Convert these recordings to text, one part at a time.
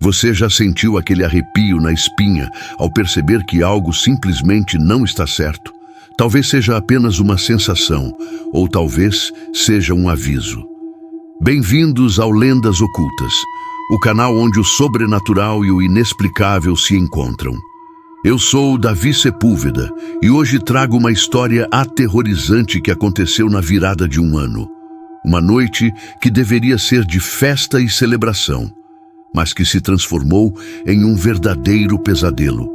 Você já sentiu aquele arrepio na espinha ao perceber que algo simplesmente não está certo? Talvez seja apenas uma sensação, ou talvez seja um aviso. Bem-vindos ao Lendas Ocultas, o canal onde o sobrenatural e o inexplicável se encontram. Eu sou Davi Sepúlveda e hoje trago uma história aterrorizante que aconteceu na virada de um ano. Uma noite que deveria ser de festa e celebração, mas que se transformou em um verdadeiro pesadelo.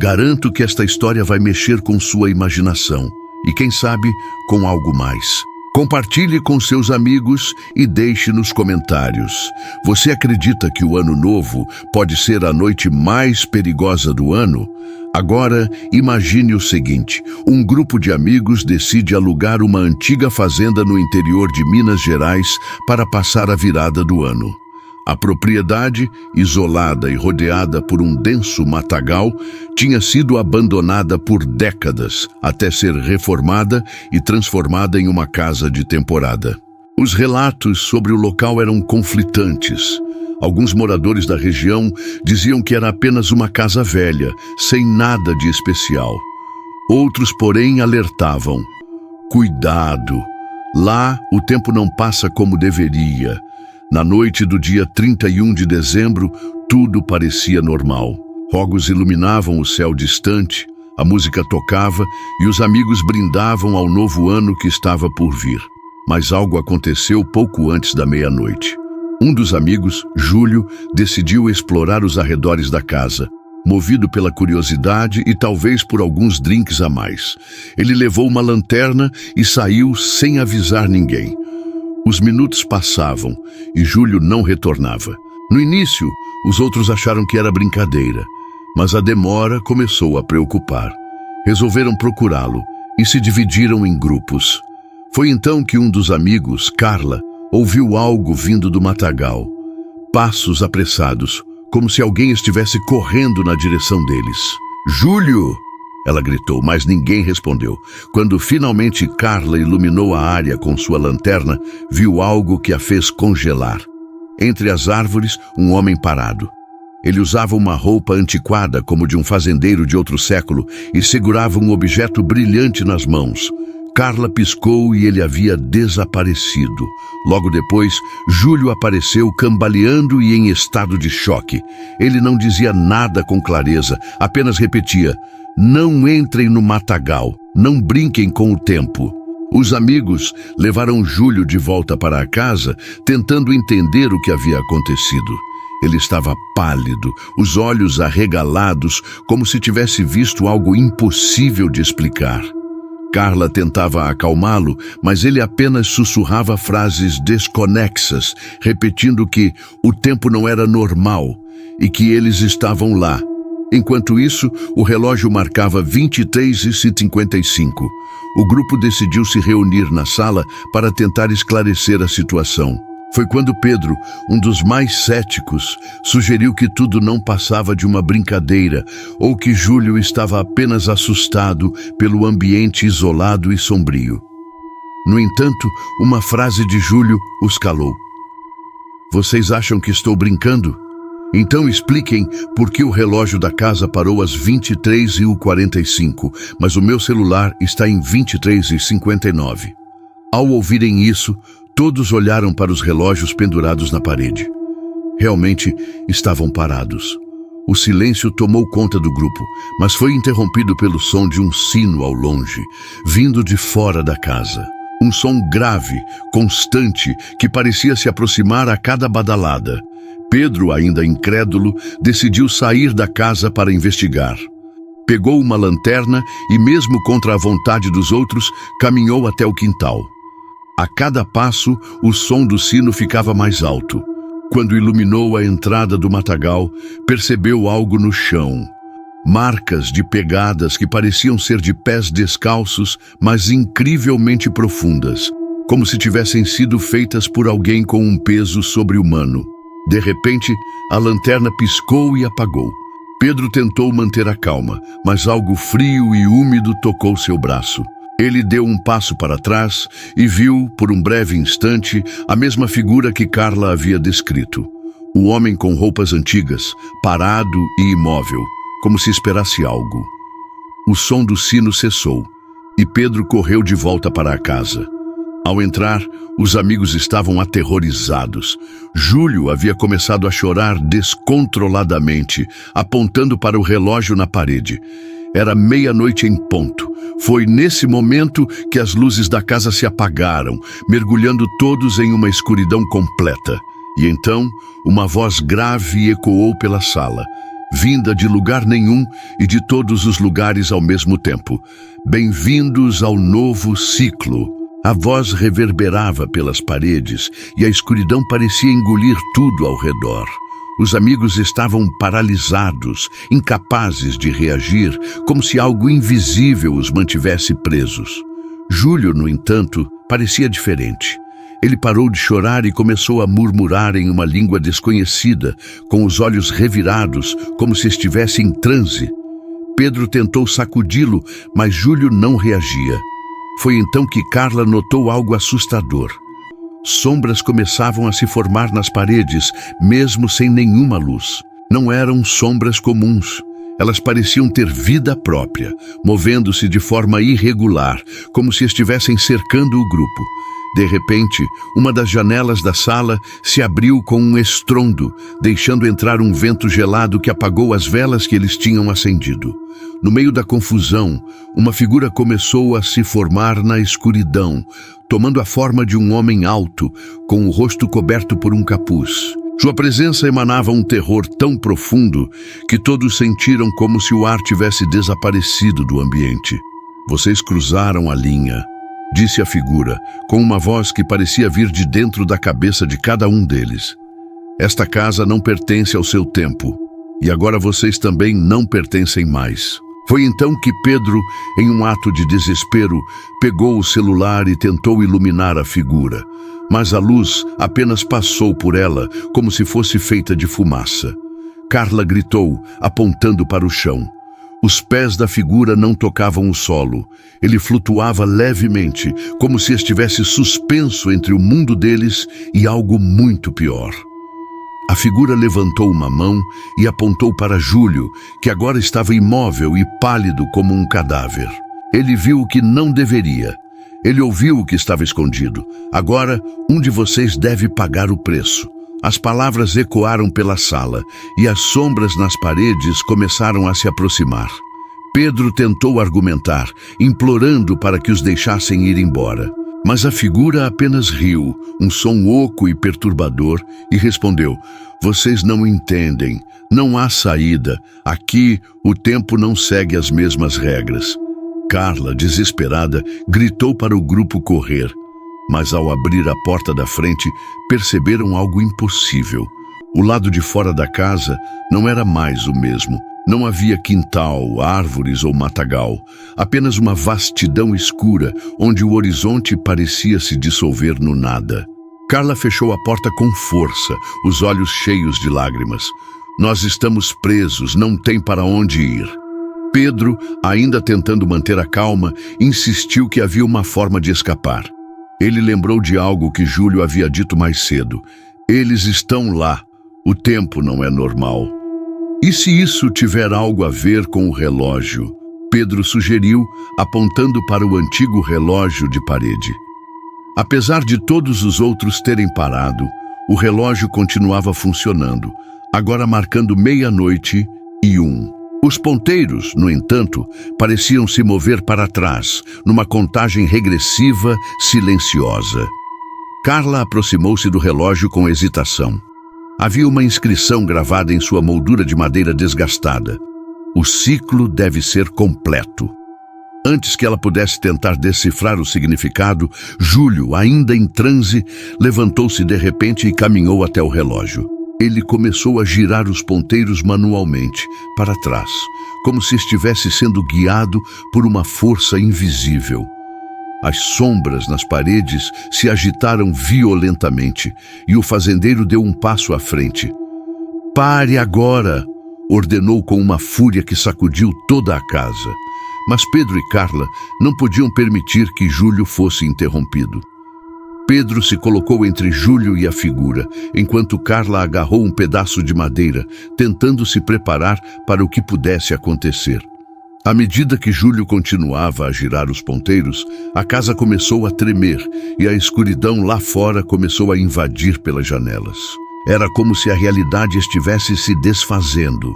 Garanto que esta história vai mexer com sua imaginação e, quem sabe, com algo mais. Compartilhe com seus amigos e deixe nos comentários. Você acredita que o Ano Novo pode ser a noite mais perigosa do ano? Agora, imagine o seguinte: um grupo de amigos decide alugar uma antiga fazenda no interior de Minas Gerais para passar a virada do ano. A propriedade, isolada e rodeada por um denso matagal, tinha sido abandonada por décadas, até ser reformada e transformada em uma casa de temporada. Os relatos sobre o local eram conflitantes. Alguns moradores da região diziam que era apenas uma casa velha, sem nada de especial. Outros, porém, alertavam: cuidado, lá o tempo não passa como deveria. Na noite do dia 31 de dezembro, tudo parecia normal. Fogos iluminavam o céu distante, a música tocava e os amigos brindavam ao novo ano que estava por vir. Mas algo aconteceu pouco antes da meia-noite. Um dos amigos, Júlio, decidiu explorar os arredores da casa, movido pela curiosidade e talvez por alguns drinks a mais. Ele levou uma lanterna e saiu sem avisar ninguém. Os minutos passavam e Júlio não retornava. No início, os outros acharam que era brincadeira, mas a demora começou a preocupar. Resolveram procurá-lo e se dividiram em grupos. Foi então que um dos amigos, Carla, ouviu algo vindo do matagal. Passos apressados, como se alguém estivesse correndo na direção deles. "Júlio!" ela gritou, mas ninguém respondeu. Quando finalmente Carla iluminou a área com sua lanterna, viu algo que a fez congelar. Entre as árvores, um homem parado. Ele usava uma roupa antiquada, como de um fazendeiro de outro século, e segurava um objeto brilhante nas mãos. Carla piscou e ele havia desaparecido. Logo depois, Júlio apareceu cambaleando e em estado de choque. Ele não dizia nada com clareza, apenas repetia: "Não entrem no matagal, não brinquem com o tempo." Os amigos levaram Júlio de volta para a casa, tentando entender o que havia acontecido. Ele estava pálido, os olhos arregalados, como se tivesse visto algo impossível de explicar. Carla tentava acalmá-lo, mas ele apenas sussurrava frases desconexas, repetindo que o tempo não era normal e que eles estavam lá. Enquanto isso, o relógio marcava 23h55. O grupo decidiu se reunir na sala para tentar esclarecer a situação. Foi quando Pedro, um dos mais céticos, sugeriu que tudo não passava de uma brincadeira ou que Júlio estava apenas assustado pelo ambiente isolado e sombrio. No entanto, uma frase de Júlio os calou. "Vocês acham que estou brincando? Então expliquem por que o relógio da casa parou às 23h45, mas o meu celular está em 23h59. Ao ouvirem isso, todos olharam para os relógios pendurados na parede. Realmente estavam parados. O silêncio tomou conta do grupo, mas foi interrompido pelo som de um sino ao longe, vindo de fora da casa. Um som grave, constante, que parecia se aproximar a cada badalada. Pedro, ainda incrédulo, decidiu sair da casa para investigar. Pegou uma lanterna e, mesmo contra a vontade dos outros, caminhou até o quintal. A cada passo, o som do sino ficava mais alto. Quando iluminou a entrada do matagal, percebeu algo no chão. Marcas de pegadas que pareciam ser de pés descalços, mas incrivelmente profundas, como se tivessem sido feitas por alguém com um peso sobre-humano. De repente, a lanterna piscou e apagou. Pedro tentou manter a calma, mas algo frio e úmido tocou seu braço. Ele deu um passo para trás e viu, por um breve instante, a mesma figura que Carla havia descrito. O homem com roupas antigas, parado e imóvel, como se esperasse algo. O som do sino cessou, e Pedro correu de volta para a casa. Ao entrar, os amigos estavam aterrorizados. Júlio havia começado a chorar descontroladamente, apontando para o relógio na parede. Era meia-noite em ponto. Foi nesse momento que as luzes da casa se apagaram, mergulhando todos em uma escuridão completa. E então, uma voz grave ecoou pela sala, vinda de lugar nenhum e de todos os lugares ao mesmo tempo. Bem-vindos ao novo ciclo. A voz reverberava pelas paredes e a escuridão parecia engolir tudo ao redor. Os amigos estavam paralisados, incapazes de reagir, como se algo invisível os mantivesse presos. Júlio, no entanto, parecia diferente. Ele parou de chorar e começou a murmurar em uma língua desconhecida, com os olhos revirados, como se estivesse em transe. Pedro tentou sacudi-lo, mas Júlio não reagia. Foi então que Carla notou algo assustador. Sombras começavam a se formar nas paredes, mesmo sem nenhuma luz. Não eram sombras comuns. Elas pareciam ter vida própria, movendo-se de forma irregular, como se estivessem cercando o grupo. De repente, uma das janelas da sala se abriu com um estrondo, deixando entrar um vento gelado que apagou as velas que eles tinham acendido. No meio da confusão, uma figura começou a se formar na escuridão, tomando a forma de um homem alto, com o rosto coberto por um capuz. Sua presença emanava um terror tão profundo que todos sentiram como se o ar tivesse desaparecido do ambiente. "Vocês cruzaram a linha", disse a figura, com uma voz que parecia vir de dentro da cabeça de cada um deles. "Esta casa não pertence ao seu tempo, e agora vocês também não pertencem mais." Foi então que Pedro, em um ato de desespero, pegou o celular e tentou iluminar a figura, mas a luz apenas passou por ela como se fosse feita de fumaça. Carla gritou, apontando para o chão. Os pés da figura não tocavam o solo. Ele flutuava levemente, como se estivesse suspenso entre o mundo deles e algo muito pior. A figura levantou uma mão e apontou para Júlio, que agora estava imóvel e pálido como um cadáver. Ele viu o que não deveria. Ele ouviu o que estava escondido. "Agora, um de vocês deve pagar o preço." As palavras ecoaram pela sala e as sombras nas paredes começaram a se aproximar. Pedro tentou argumentar, implorando para que os deixassem ir embora. Mas a figura apenas riu, um som oco e perturbador, e respondeu: "Vocês não entendem. Não há saída. Aqui, o tempo não segue as mesmas regras." Carla, desesperada, gritou para o grupo correr. Mas ao abrir a porta da frente, perceberam algo impossível. O lado de fora da casa não era mais o mesmo. Não havia quintal, árvores ou matagal, apenas uma vastidão escura, onde o horizonte parecia se dissolver no nada. Carla fechou a porta com força, os olhos cheios de lágrimas. "Nós estamos presos, não tem para onde ir." Pedro, ainda tentando manter a calma, insistiu que havia uma forma de escapar. Ele lembrou de algo que Júlio havia dito mais cedo. "Eles estão lá. O tempo não é normal." "E se isso tiver algo a ver com o relógio?" Pedro sugeriu, apontando para o antigo relógio de parede. Apesar de todos os outros terem parado, o relógio continuava funcionando, agora marcando 00:01. Os ponteiros, no entanto, pareciam se mover para trás, numa contagem regressiva, silenciosa. Carla aproximou-se do relógio com hesitação. Havia uma inscrição gravada em sua moldura de madeira desgastada. "O ciclo deve ser completo." Antes que ela pudesse tentar decifrar o significado, Júlio, ainda em transe, levantou-se de repente e caminhou até o relógio. Ele começou a girar os ponteiros manualmente, para trás, como se estivesse sendo guiado por uma força invisível. As sombras nas paredes se agitaram violentamente e o fazendeiro deu um passo à frente. "Pare agora!" ordenou com uma fúria que sacudiu toda a casa. Mas Pedro e Carla não podiam permitir que Júlio fosse interrompido. Pedro se colocou entre Júlio e a figura, enquanto Carla agarrou um pedaço de madeira, tentando se preparar para o que pudesse acontecer. À medida que Júlio continuava a girar os ponteiros, a casa começou a tremer e a escuridão lá fora começou a invadir pelas janelas. Era como se a realidade estivesse se desfazendo.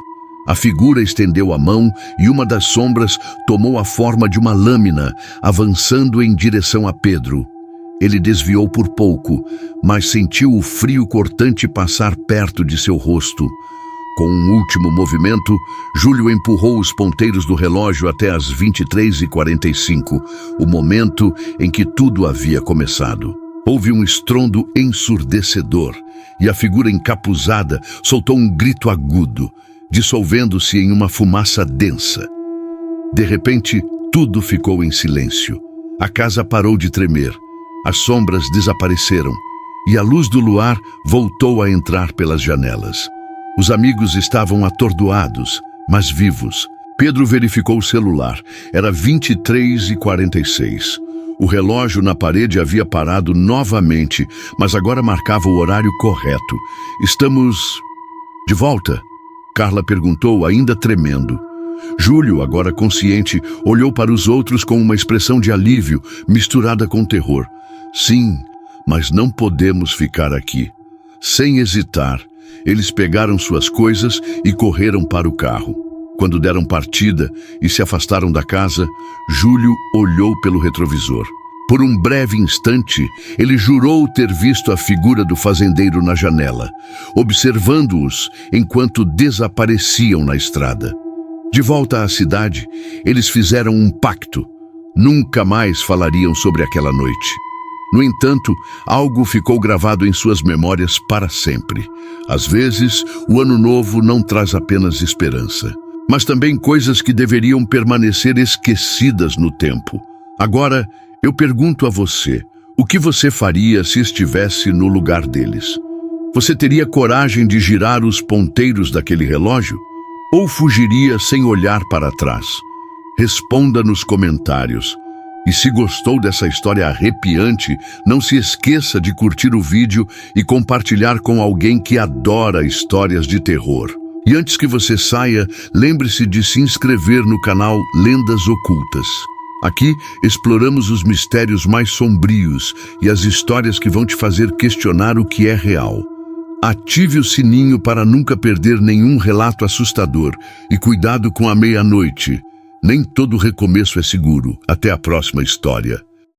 A figura estendeu a mão e uma das sombras tomou a forma de uma lâmina, avançando em direção a Pedro. Ele desviou por pouco, mas sentiu o frio cortante passar perto de seu rosto. Com um último movimento, Júlio empurrou os ponteiros do relógio até as 23h45, o momento em que tudo havia começado. Houve um estrondo ensurdecedor e a figura encapuzada soltou um grito agudo, dissolvendo-se em uma fumaça densa. De repente, tudo ficou em silêncio. A casa parou de tremer, as sombras desapareceram e a luz do luar voltou a entrar pelas janelas. Os amigos estavam atordoados, mas vivos. Pedro verificou o celular. Era 23h46. O relógio na parede havia parado novamente, mas agora marcava o horário correto. Estamos de volta? Carla perguntou, ainda tremendo. Júlio, agora consciente, olhou para os outros com uma expressão de alívio, misturada com terror. Sim, mas não podemos ficar aqui. Sem hesitar, eles pegaram suas coisas e correram para o carro. Quando deram partida e se afastaram da casa, Júlio olhou pelo retrovisor. Por um breve instante, ele jurou ter visto a figura do fazendeiro na janela, observando-os enquanto desapareciam na estrada. De volta à cidade, eles fizeram um pacto. Nunca mais falariam sobre aquela noite. No entanto, algo ficou gravado em suas memórias para sempre. Às vezes, o Ano Novo não traz apenas esperança, mas também coisas que deveriam permanecer esquecidas no tempo. Agora, eu pergunto a você, o que você faria se estivesse no lugar deles? Você teria coragem de girar os ponteiros daquele relógio? Ou fugiria sem olhar para trás? Responda nos comentários. E se gostou dessa história arrepiante, não se esqueça de curtir o vídeo e compartilhar com alguém que adora histórias de terror. E antes que você saia, lembre-se de se inscrever no canal Lendas Ocultas. Aqui exploramos os mistérios mais sombrios e as histórias que vão te fazer questionar o que é real. Ative o sininho para nunca perder nenhum relato assustador e cuidado com a meia-noite. Nem todo recomeço é seguro. Até a próxima história.